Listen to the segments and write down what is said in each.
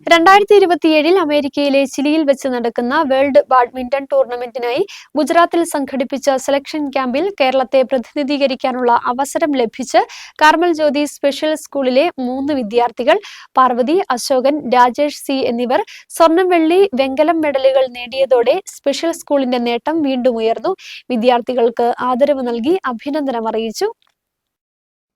2027 അമേരിക്കയിലെ ചിലിയിൽ വെച്ച് നടക്കുന്ന വേൾഡ് ബാഡ്മിന്റൺ ടൂർണമെന്റിനായി ഗുജറാത്തിൽ സംഘടിപ്പിച്ച സെലക്ഷൻ ക്യാമ്പിൽ കേരളത്തെ പ്രതിനിധീകരിക്കാനുള്ള അവസരം ലഭിച്ച് കാർമൽ ജ്യോതി സ്പെഷ്യൽ സ്കൂളിലെ 3 വിദ്യാർത്ഥികൾ പാർവതി, അശോകൻ, രാജേഷ് സി എന്നിവർ സ്വർണം, വെള്ളി, വെങ്കലം മെഡലുകൾ നേടിയതോടെ സ്പെഷ്യൽ സ്കൂളിന്റെ നേട്ടം വീണ്ടും ഉയർന്നു. വിദ്യാർത്ഥികൾക്ക് ആദരവ് നൽകി അഭിനന്ദനം അറിയിച്ചു.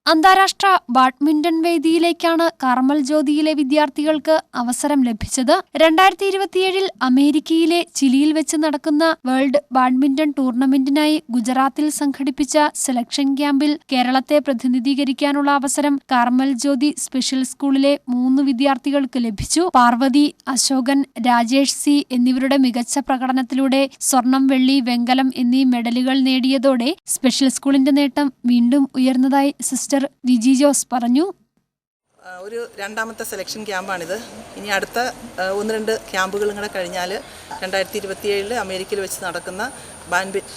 അന്താരാഷ്ട്ര ബാഡ്മിന്റൺ വേദിയിലേക്കാണ് കാർമൽ ജ്യോതിയിലെ വിദ്യാർത്ഥികൾക്ക് അവസരം ലഭിച്ചത്. 2027 അമേരിക്കയിലെ ചിലിയിൽ വെച്ച് നടക്കുന്ന വേൾഡ് ബാഡ്മിന്റൺ ടൂർണമെന്റിനായി ഗുജറാത്തിൽ സംഘടിപ്പിച്ച സെലക്ഷൻ ക്യാമ്പിൽ കേരളത്തെ പ്രതിനിധീകരിക്കാനുള്ള അവസരം കാർമൽ ജ്യോതി സ്പെഷ്യൽ സ്കൂളിലെ 3 വിദ്യാർത്ഥികൾക്ക് ലഭിച്ചു. പാർവതി, അശോകൻ, രാജേഷ് സി എന്നിവരുടെ മികച്ച പ്രകടനത്തിലൂടെ സ്വർണം, വെള്ളി, വെങ്കലം എന്നീ മെഡലുകൾ നേടിയതോടെ സ്പെഷ്യൽ സ്കൂളിന്റെ നേട്ടം വീണ്ടും ഉയർന്നതായി സിസ്റ്റർ ജിജി ജോസ് പറഞ്ഞു. ഒരു രണ്ടാമത്തെ സെലക്ഷൻ ക്യാമ്പാണിത്. ഇനി അടുത്ത 1-2 ക്യാമ്പുകൾ കൂടെ കഴിഞ്ഞാൽ 2027 അമേരിക്കയിൽ വെച്ച് നടക്കുന്ന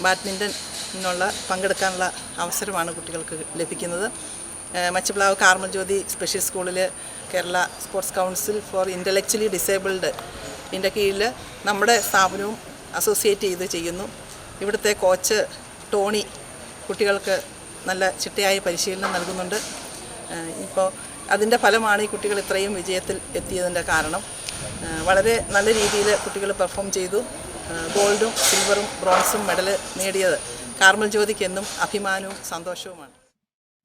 ബാഡ്മിൻ്റണിനുള്ള പങ്കെടുക്കാനുള്ള അവസരമാണ് കുട്ടികൾക്ക് ലഭിക്കുന്നത്. മച്ചപ്ലാവ് കാർമൽ ജ്യോതി സ്പെഷ്യൽ സ്കൂളിൽ Kerala sports council for intellectually disabled ഇതിൻ്റെ കീഴിൽ നമ്മുടെ സ്ഥാപനവും അസോസിയേറ്റ് ചെയ്ത് ചെയ്യുന്നു. ഇവിടുത്തെ കോച്ച് ടോണി കുട്ടികൾക്ക് നല്ല ചിട്ടയായ പരിശീലനം നൽകുന്നുണ്ട്. ഇപ്പോൾ അതിൻ്റെ ഫലമാണ് ഈ കുട്ടികൾ ഇത്രയും വിജയത്തിൽ എത്തിയതിൻ്റെ കാരണം. വളരെ നല്ല രീതിയിൽ കുട്ടികൾ പെർഫോം ചെയ്തു. ഗോൾഡും സിൽവറും ബ്രോൺസും മെഡൽ നേടിയത് കാർമൽ ജ്യോതിക്ക് എന്നും അഭിമാനവും സന്തോഷവുമാണ്.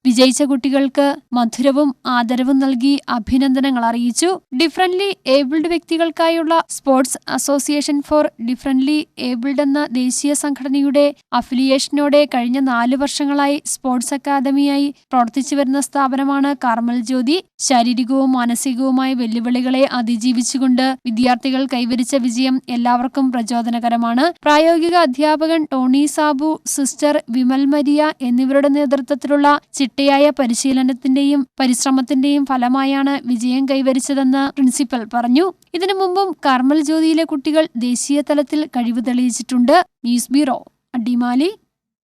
വിജയിച്ച കുട്ടികൾക്ക് മധുരവും ആദരവും നൽകി അഭിനന്ദനങ്ങൾ അറിയിച്ചു. ഡിഫറൻ്റ്ലി ഏബിൾഡ് വ്യക്തികൾക്കായുള്ള sports association for differently abled എന്ന ദേശീയ സംഘടനയുടെ അഫിലിയേഷനോടെ കഴിഞ്ഞ 4 വർഷങ്ങളായി സ്പോർട്സ് അക്കാദമിയായി പ്രവർത്തിച്ചു വരുന്ന സ്ഥാപനമാണ് കാർമൽ ജ്യോതി. ശാരീരികവും മാനസികവുമായ വെല്ലുവിളികളെ അതിജീവിച്ചുകൊണ്ട് വിദ്യാർത്ഥികൾ കൈവരിച്ച വിജയം എല്ലാവർക്കും പ്രചോദനകരമാണ്. പ്രായോഗിക അധ്യാപകൻ Tony Sabu, sister Vimal Maria എന്നിവരുടെ നേതൃത്വത്തിലുള്ള ചിട്ടയായ പരിശീലനത്തിന്റെയും പരിശ്രമത്തിന്റെയും ഫലമായാണ് വിജയം കൈവരിച്ചതെന്ന് പ്രിൻസിപ്പൽ പറഞ്ഞു. ഇതിനു മുമ്പും കാർമൽ ജ്യോതിയിലെ കുട്ടികൾ ദേശീയ തലത്തിൽ കഴിവ് തെളിയിച്ചിട്ടുണ്ട്. News bureau, Adimali.